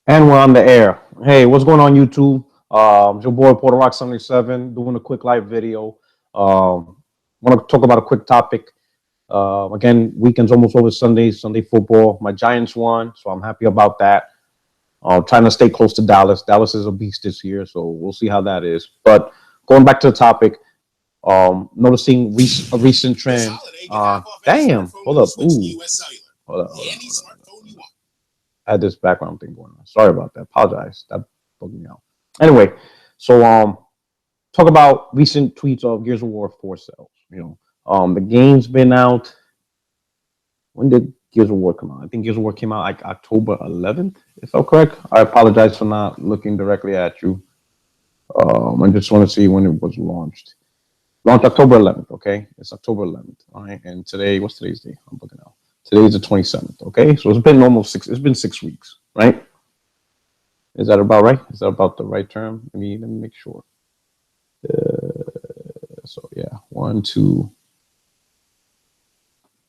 And we're on the air. Hey, what's going on, YouTube? It's your boy Porter Rock 77 doing a quick live video. Want to talk about a quick topic. Again, weekend's almost over. Sunday football. My Giants won, so I'm happy about that. Trying to stay close to Dallas. Dallas is a beast this year, so we'll see how that is. But going back to the topic, noticing a recent trend. Damn, hold up. Ooh, hold up. I had this background thing going on. Sorry about that. Apologize. That bugged me out. Anyway, so talk about recent tweets of Gears of War 4 sales. The game's been out. When did Gears of War come out? I think Gears of War came out like October 11th, if I'm correct. I apologize for not looking directly at you. I just want to see when it was launched. Launched October 11th, okay? It's October 11th, all right? And today, what's today's date? I'm looking out. Today's the 27th, okay? So it's been it's been 6 weeks, right? Is that about right? Is that about the right term? Let me make sure. So yeah, 1, 2,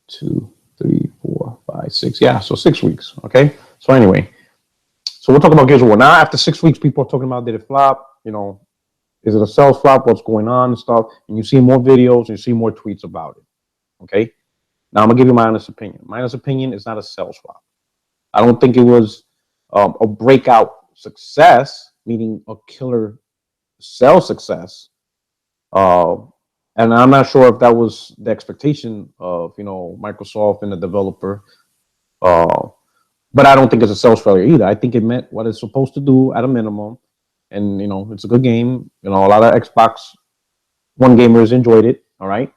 3, 4, 5, 6. Yeah, so 6 weeks, okay? So anyway, so we'll talk about Gears of War. Now, after 6 weeks, people are talking about, did it flop? Is it a sales flop? What's going on and stuff? And you see more videos and you see more tweets about it, okay? Now, I'm going to give you my honest opinion. My honest opinion is not a sales flop. I don't think it was a breakout success, meaning a killer sales success. And I'm not sure if that was the expectation of, Microsoft and the developer. But I don't think it's a sales failure either. I think it meant what it's supposed to do at a minimum. And, it's a good game. A lot of Xbox One gamers enjoyed it. All right.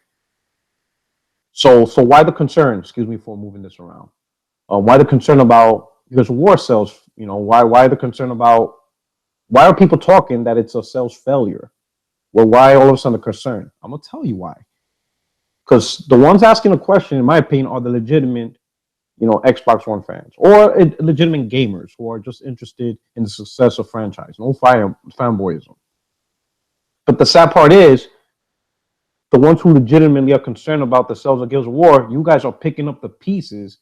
So why the concern? Excuse me for moving this around. Why the concern about Gears of War sales? Why the concern about why are people talking that it's a sales failure? Well, why all of a sudden the concern? I'm gonna tell you why. Because the ones asking the question, in my opinion, are the legitimate, Xbox One fans or legitimate gamers who are just interested in the success of franchise. No fanboyism. But the sad part is, the ones who legitimately are concerned about the sales of Gears of War, you guys are picking up the pieces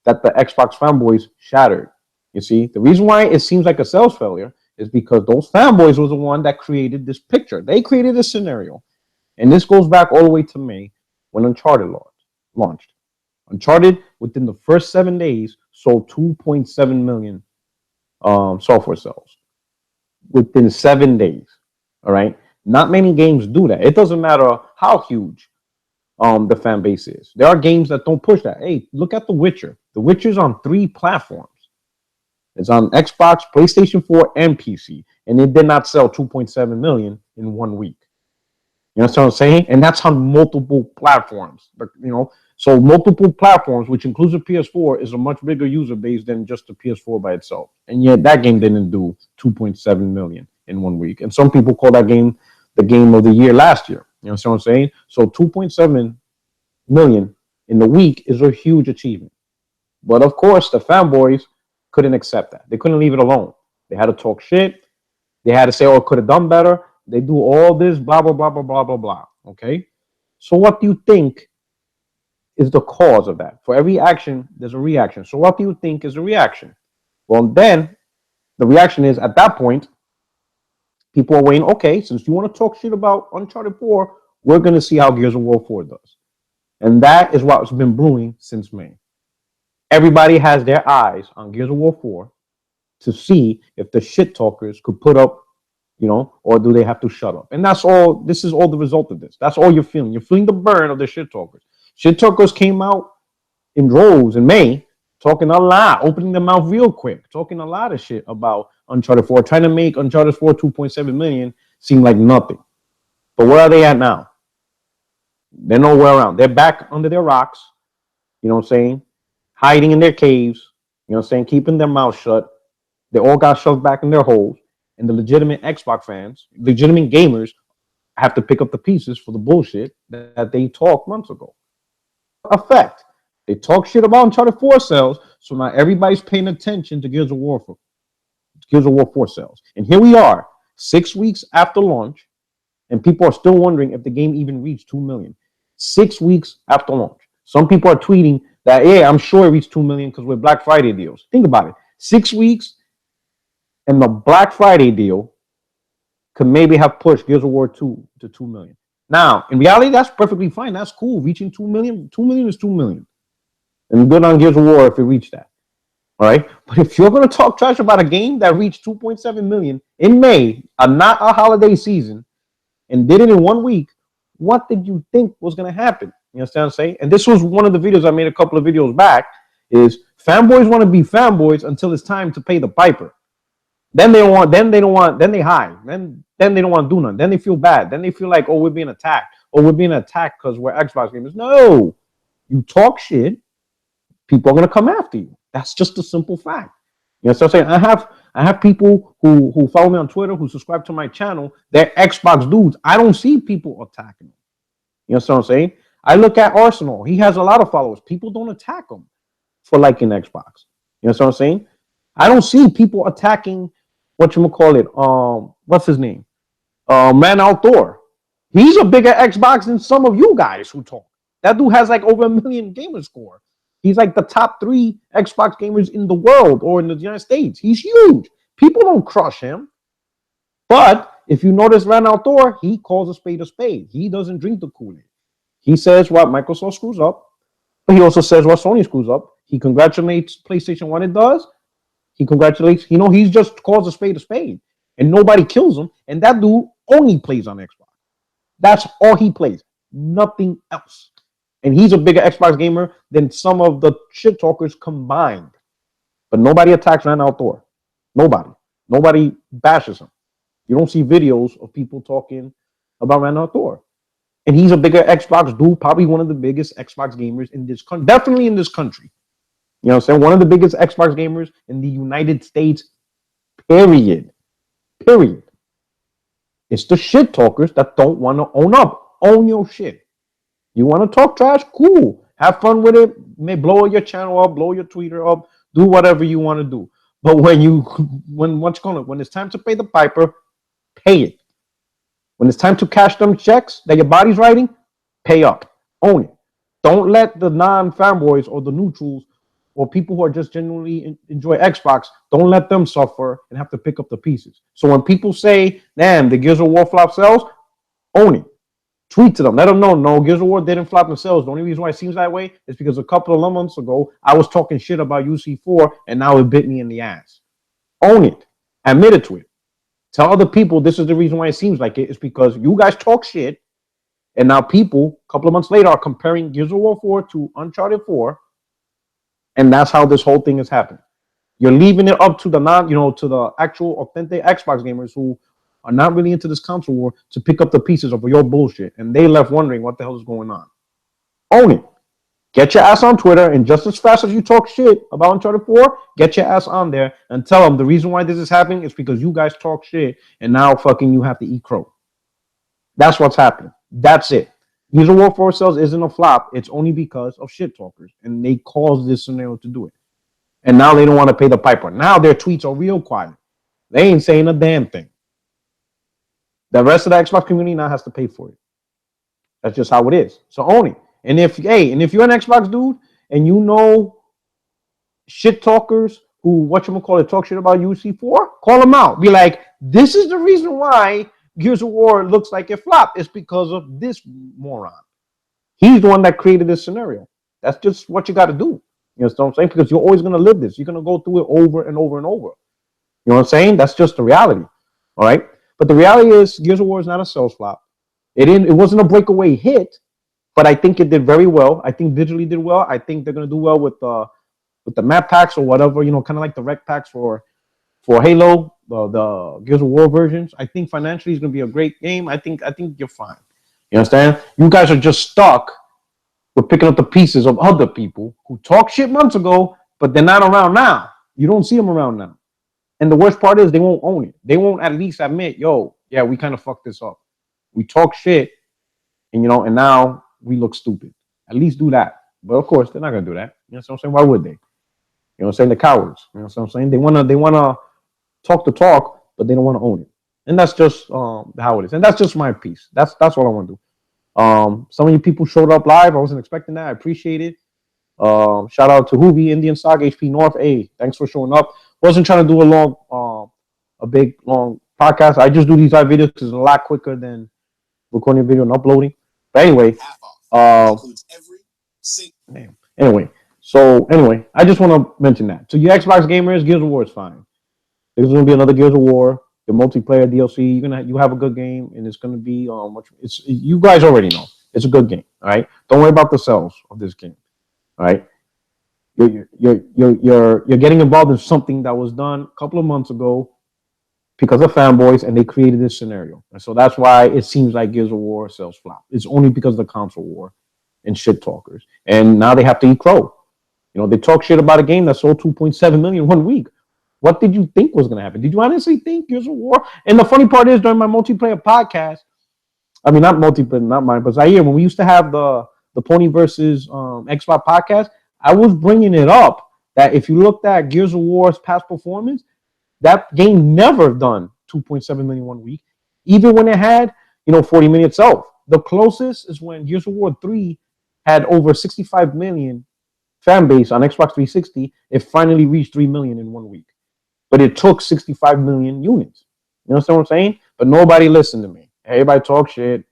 that the Xbox fanboys shattered. You see, the reason why it seems like a sales failure is because those fanboys was the one that created this picture. They created this scenario. And this goes back all the way to May when Uncharted launched. Uncharted, within the first 7 days, sold 2.7 million software sales. Within 7 days, all right? Not many games do that. It doesn't matter how huge the fan base is. There are games that don't push that. Hey, look at The Witcher. The Witcher's on 3 platforms. It's on Xbox, PlayStation 4, and PC. And it did not sell 2.7 million in 1 week. You know what I'm saying? And that's on multiple platforms. So multiple platforms, which includes the PS4, is a much bigger user base than just the PS4 by itself. And yet that game didn't do 2.7 million in 1 week. And some people call that game the game of the year last year. You know what I'm saying? So 2.7 million in the week is a huge achievement. But of course, the fanboys couldn't accept that. They couldn't leave it alone. They had to talk shit. They had to say, oh, it could have done better. They do all this, blah, blah, blah, blah, blah, blah, blah. Okay? So what do you think is the cause of that? For every action, there's a reaction. So what do you think is a reaction? Well, then the reaction is, at that point, people are waiting, okay, since you want to talk shit about Uncharted 4, we're going to see how Gears of War 4 does. And that is what's been brewing since May. Everybody has their eyes on Gears of War 4 to see if the shit talkers could put up, or do they have to shut up? And that's all. This is all the result of this. That's all you're feeling. You're feeling the burn of the shit talkers. Shit talkers came out in droves in May, talking a lot, opening their mouth real quick, talking a lot of shit about Uncharted 4, trying to make Uncharted 4 2.7 million seem like nothing. But where are they at now? They're nowhere around. They're back under their rocks, you know what I'm saying? Hiding in their caves, you know what I'm saying? Keeping their mouth shut. They all got shoved back in their holes. And the legitimate Xbox fans, legitimate gamers, have to pick up the pieces for the bullshit that they talked months ago. Effect. They talk shit about Uncharted 4 sales, so now everybody's paying attention to Gears of War 4 sales. And here we are, 6 weeks after launch, and people are still wondering if the game even reached 2 million. 6 weeks after launch. Some people are tweeting that, yeah, I'm sure it reached 2 million because we're Black Friday deals. Think about it. 6 weeks, And the Black Friday deal could maybe have pushed Gears of War 2 to 2 million. Now, in reality, that's perfectly fine. That's cool. Reaching 2 million, 2 million is 2 million. And good on Gears of War if it reached that. All right. But if you're going to talk trash about a game that reached 2.7 million in May, not a holiday season, and did it in 1 week, what did you think was going to happen? You understand what I'm saying? And this was one of the videos I made a couple of videos back, is fanboys want to be fanboys until it's time to pay the piper. Then they don't want, then they hide. Then they don't want to do nothing. Then they feel bad. Then they feel like, oh, we're being attacked. Or we're being attacked because we're Xbox gamers. No. You talk shit, people are going to come after you. That's just a simple fact. You know what I'm saying? I have people who follow me on Twitter, who subscribe to my channel. They're Xbox dudes. I don't see people attacking them. You know what I'm saying? I look at Arsenal. He has a lot of followers. People don't attack him for liking Xbox. You know what I'm saying? I don't see people attacking what's his name? Man Outdoor. He's a bigger Xbox than some of you guys who talk. That dude has like over 1 million gamer score. He's like the top 3 Xbox gamers in the world or in the United States. He's huge. People don't crush him. But if you notice Man Outdoor, he calls a spade a spade. He doesn't drink the Kool-Aid. He says what Microsoft screws up, but he also says what Sony screws up. He congratulates PlayStation when it does. He congratulates, he just calls a spade, and nobody kills him. And that dude only plays on Xbox. That's all he plays, nothing else. And he's a bigger Xbox gamer than some of the shit talkers combined. But nobody attacks Rand Outdoor. Nobody bashes him. You don't see videos of people talking about Rand Outdoor. And he's a bigger Xbox dude, probably one of the biggest Xbox gamers in this country, definitely in this country. You know what I'm saying? One of the biggest Xbox gamers in the United States, period. It's the shit talkers that don't want to own up. Own your shit. You want to talk trash? Cool. Have fun with it. May blow your channel up, blow your Twitter up, do whatever you want to do. But when it's time to pay the piper, pay it. When it's time to cash them checks that your body's writing, pay up. Own it. Don't let the non-fanboys or the neutrals or people who are just genuinely enjoy Xbox, don't let them suffer and have to pick up the pieces. So when people say, damn, the Gears of War flop sells, own it. Tweet to them. Let them know, no, Gears of War didn't flop in sales. The only reason why it seems that way is because a couple of months ago, I was talking shit about UC4, and now it bit me in the ass. Own it. Admit it to it. Tell other people this is the reason why it seems like it. It's because you guys talk shit, and now people, a couple of months later, are comparing Gears of War 4 to Uncharted 4, and that's how this whole thing is happening. You're leaving it up to the to the actual authentic Xbox gamers who are not really into this console war to pick up the pieces of your bullshit, and they left wondering what the hell is going on. Own it. Get your ass on Twitter, and just as fast as you talk shit about Uncharted 4, get your ass on there and tell them the reason why this is happening is because you guys talk shit, and now fucking you have to eat crow. That's what's happening. That's it. Gears of War 4 sales isn't a flop. It's only because of shit talkers, and they caused this scenario to do it. And now they don't want to pay the piper. Now their tweets are real quiet. They ain't saying a damn thing. The rest of the Xbox community now has to pay for it. That's just how it is. So own it. And if you're an Xbox dude and you know shit talkers who talk shit about UC4, call them out. Be like, this is the reason why Gears of War looks like it flopped. It's because of this moron. He's the one that created this scenario. That's just what you got to do. You know what I'm saying? Because you're always going to live this. You're going to go through it over and over and over. You know what I'm saying? That's just the reality. All right? But the reality is Gears of War is not a sales flop. It wasn't a breakaway hit, but I think it did very well. I think digitally did well. I think they're going to do well with the map packs or whatever, kind of like the rec packs for Halo, the Gears of War versions. I think financially it's going to be a great game. I think you're fine. You understand? You guys are just stuck with picking up the pieces of other people who talked shit months ago, but they're not around now. You don't see them around now. And the worst part is they won't own it. They won't at least admit, yo, yeah, we kind of fucked this up. We talk shit, and and now we look stupid. At least do that. But of course, they're not gonna do that. You know what I'm saying? Why would they? You know what I'm saying? They're cowards. You know what I'm saying? They wanna talk the talk, but they don't want to own it. And that's just how it is. And that's just my piece. That's what I want to do. Some of you people showed up live. I wasn't expecting that. I appreciate it. Shout out to Hoovy, Indian Saga, HP North. Hey, thanks for showing up. Wasn't trying to do a long a big long podcast. I just do these live videos because it's a lot quicker than recording a video and uploading. But anyway, anyway, so anyway, I just want to mention that. So you Xbox gamers, Gears of War is fine. There's going to be another Gears of War, the multiplayer DLC. You have a good game, and it's going to be you guys already know it's a good game. All right, don't worry about the sales of this game. All right, you're getting involved in something that was done a couple of months ago because of fanboys, and they created this scenario, and so that's why it seems like Gears of War sales flop. It's only because of the console war and shit talkers, and now they have to eat crow. They talk shit about a game that sold 2.7 million 1 week. What did you think was going to happen? Did you honestly think Gears of War? And the funny part is, during my multiplayer podcast, I mean, not multiplayer, not mine, but Zaire, when we used to have the Pony versus Xbox podcast, I was bringing it up that if you looked at Gears of War's past performance, that game never done 2.7 million 1 week, even when it had 40 million itself. The closest is when Gears of War 3 had over 65 million fan base on Xbox 360. It finally reached 3 million in 1 week. But it took 65 million units. You understand what I'm saying? But nobody listened to me. Everybody talk shit.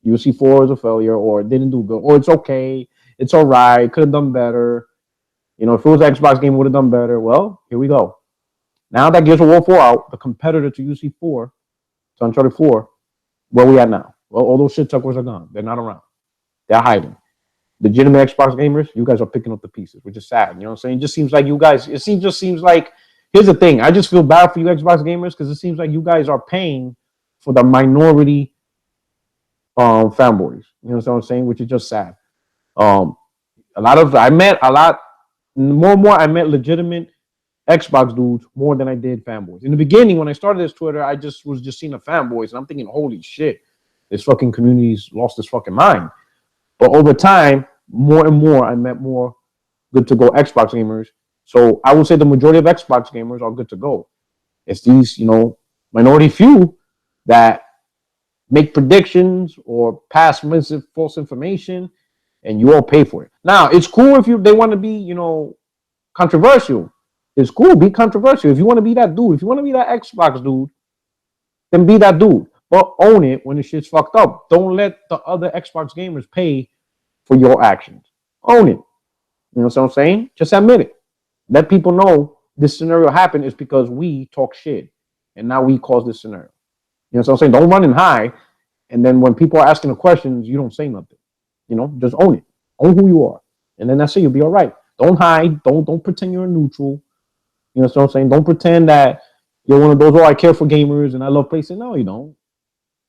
UC4 is a failure, or it didn't do good, or it's okay. It's all right. Could have done better. If it was an Xbox game, would have done better. Well, here we go. Now that Gears of War 4 out, the competitor to UC4, to Uncharted 4, where we at now? Well, all those shit suckers are gone. They're not around. They're hiding. Legitimate Xbox gamers, you guys are picking up the pieces, which is sad. You know what I'm saying? It just seems like you guys, just seems like, here's the thing. I just feel bad for you Xbox gamers because it seems like you guys are paying for the minority fanboys. You know what I'm saying? Which is just sad. I met legitimate Xbox dudes more than I did fanboys. In the beginning, when I started this Twitter, I was just seeing the fanboys, and I'm thinking, holy shit, this fucking community's lost its fucking mind. But over time, more and more, I met more good to go Xbox gamers. So I would say the majority of Xbox gamers are good to go. It's these, minority few that make predictions or pass false information, and you all pay for it. Now, it's cool if they want to be, controversial. It's cool, be controversial. If you want to be that dude, if you want to be that Xbox dude, then be that dude. But own it when the shit's fucked up. Don't let the other Xbox gamers pay for your actions. Own it. You know what I'm saying? Just admit it. Let people know this scenario happened is because we talk shit, and now we cause this scenario. You know what I'm saying? Don't run and hide, and then when people are asking the questions, you don't say nothing. Just own it. Own who you are, and then that's it. You'll be all right. Don't hide. Don't pretend you're neutral. You know what I'm saying? Don't pretend that you're one of those, I care for gamers and I love PlayStation. No, you don't.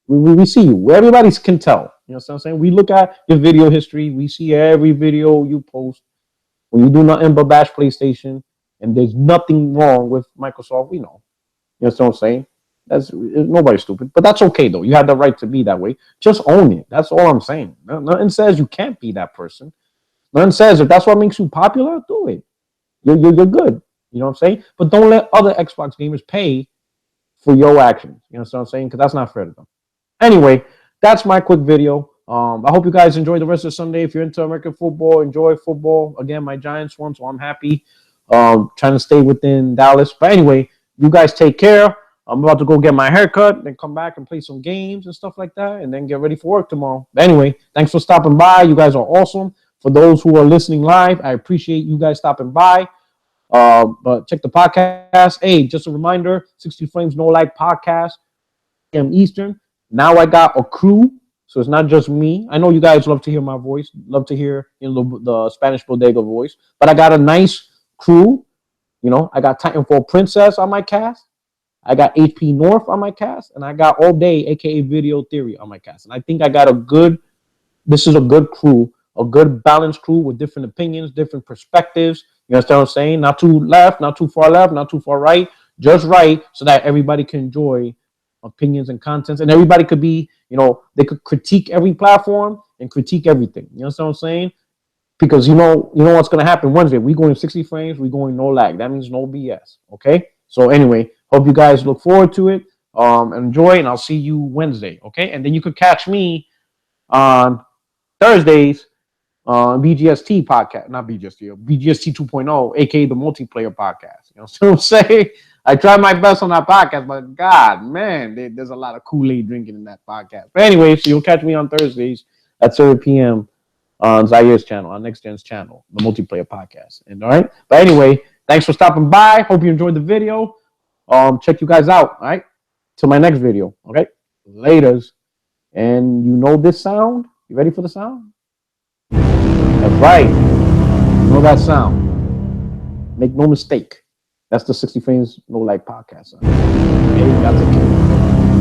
We see you. Everybody can tell. You know what I'm saying? We look at your video history. We see every video you post. When you do nothing but bash PlayStation, and there's nothing wrong with Microsoft, we know. You know what I'm saying? Nobody's stupid. But that's okay, though. You have the right to be that way. Just own it. That's all I'm saying. Nothing says you can't be that person. Nothing says if that's what makes you popular, do it. You're good. You know what I'm saying? But don't let other Xbox gamers pay for your actions. You know what I'm saying? Because that's not fair to them. Anyway, that's my quick video. I hope you guys enjoy the rest of Sunday. If you're into American football, enjoy football. Again, my Giants won, so I'm happy. Trying to stay within Dallas. But anyway, you guys take care. I'm about to go get my haircut, then come back and play some games and stuff like that, and then get ready for work tomorrow. But anyway, thanks for stopping by. You guys are awesome. For those who are listening live, I appreciate you guys stopping by. But check the podcast. Hey, just a reminder, 60 Frames No Like podcast, p.m. Eastern. Now I got a crew, so it's not just me. I know you guys love to hear my voice, love to hear the Spanish Bodega voice, but I got a nice crew. I got Titanfall Princess on my cast. I got HP North on my cast, and I got All Day, aka Video Theory, on my cast. And I think I got this is a good crew, a good balanced crew with different opinions, different perspectives. You understand what I'm saying? Not too left, not too far left, not too far right, just right, so that everybody can enjoy opinions and contents, and everybody could be, they could critique every platform and critique everything. You understand what I'm saying? Because you know what's gonna happen Wednesday. We going 60 frames, we going no lag. That means no BS. Okay. So anyway, hope you guys look forward to it. Enjoy, and I'll see you Wednesday. Okay, and then you could catch me on Thursdays on BGST podcast, not BGST, BGST 2.0, aka the multiplayer podcast. You know what I'm saying? I tried my best on that podcast, but God, man, there's a lot of Kool-Aid drinking in that podcast. But anyway, so you'll catch me on Thursdays at 7 p.m. on Zaire's channel, on Next Gen's channel, the multiplayer podcast. And all right. But anyway, thanks for stopping by. Hope you enjoyed the video. Check you guys out. All right. Till my next video. Okay. Laters. And you know this sound? You ready for the sound? That's right. You know that sound. Make no mistake. That's the 60 Frames No Light podcast. Okay, that's it.